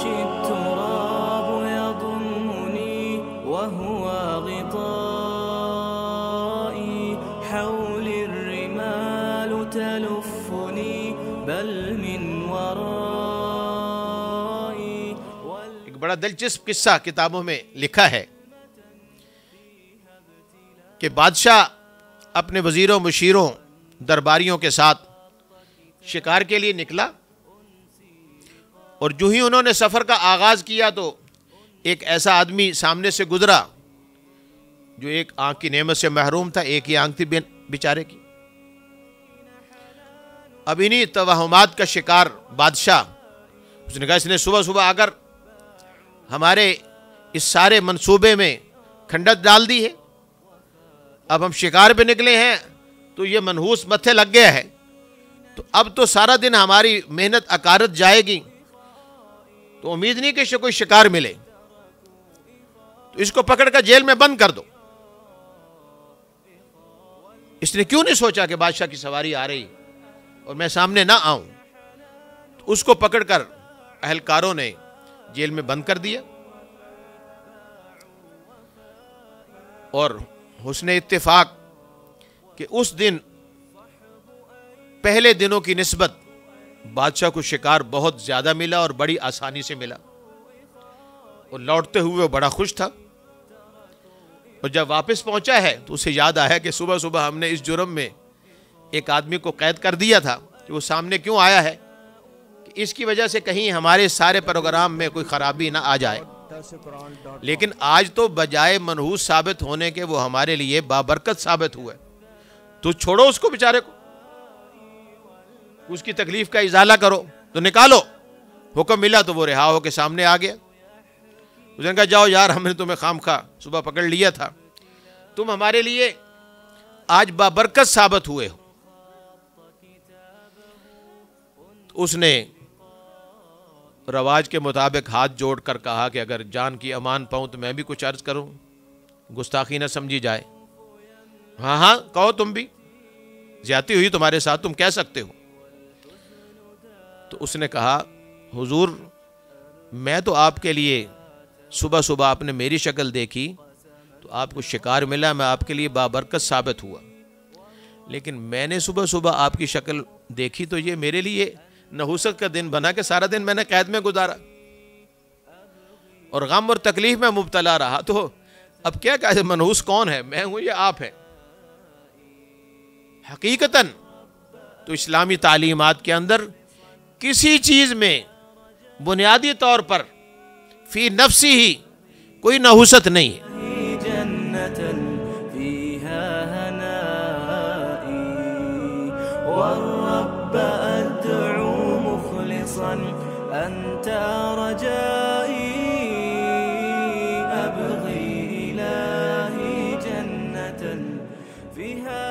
عرشي التراب يضمني وهو غطائي حولي الرمال تلفني بل من ورائي. ایک بڑا دلچسپ قصہ کتابوں میں لکھا ہے کہ بادشاہ اپنے وزیروں مشیروں درباریوں کے ساتھ شکار کے لیے نکلا، اور جو ہی انہوں نے سفر کا آغاز کیا تو ایک ایسا آدمی سامنے سے گزرا جو ایک آنکھ کی نعمت سے محروم تھا، ایک ہی آنکھ تھی بیچارے کی. اب انہی توہمات کا شکار بادشاہ، اس نے کہا اس نے صبح صبح آ کر ہمارے اس سارے منصوبے میں کھنڈت ڈال دی ہے. اب ہم شکار پہ نکلے ہیں تو یہ منحوس متھے لگ گیا ہے، تو اب تو سارا دن ہماری محنت اکارت جائے گی، تو امید نہیں کہ اسے کوئی شکار ملے، تو اس کو پکڑ کر جیل میں بند کر دو. اس نے کیوں نہیں سوچا کہ بادشاہ کی سواری آ رہی اور میں سامنے نہ آؤں؟ تو اس کو پکڑ کر اہلکاروں نے جیل میں بند کر دیا. اور حسن اتفاق کہ اس دن پہلے دنوں کی نسبت بادشاہ کو شکار بہت زیادہ ملا اور بڑی آسانی سے ملا، اور لوٹتے ہوئے وہ بڑا خوش تھا. اور جب واپس پہنچا ہے تو اسے یاد آیا کہ صبح صبح ہم نے اس جرم میں ایک آدمی کو قید کر دیا تھا کہ وہ سامنے کیوں آیا ہے، کہ اس کی وجہ سے کہیں ہمارے سارے پروگرام میں کوئی خرابی نہ آ جائے. لیکن آج تو بجائے منحوس ثابت ہونے کے وہ ہمارے لیے بابرکت ثابت ہوا ہے. تو چھوڑو اس کو بیچارے کو، اس کی تکلیف کا ازالہ کرو، تو نکالو. حکم ملا تو وہ رہا ہو کے سامنے آ گیا. اس نے کہا جاؤ یار، ہم نے تمہیں خام خواہ صبح پکڑ لیا تھا، تم ہمارے لیے آج بابرکت ثابت ہوئے ہو. اس نے رواج کے مطابق ہاتھ جوڑ کر کہا کہ اگر جان کی امان پاؤں تو میں بھی کچھ عرض کروں، گستاخی نہ سمجھی جائے. ہاں ہاں کہو، تم بھی زیادتی ہوئی تمہارے ساتھ، تم کہہ سکتے ہو. تو اس نے کہا حضور میں تو آپ کے لیے صبح صبح آپ نے میری شکل دیکھی تو آپ کو شکار ملا، میں آپ کے لیے بابرکت ثابت ہوا، لیکن میں نے صبح صبح آپ کی شکل دیکھی تو یہ میرے لیے نحوست کا دن بنا کہ سارا دن میں نے قید میں گزارا اور غم اور تکلیف میں مبتلا رہا. تو اب کیا کہتے منحوس کون ہے، میں ہوں یا آپ ہیں؟ حقیقتاً تو اسلامی تعلیمات کے اندر کسی چیز میں بنیادی طور پر فی نفسی ہی کوئی نحوست نہیں ہے. والرب أدعو مخلصا أنت رجائي أبغي إلهي جنة فيها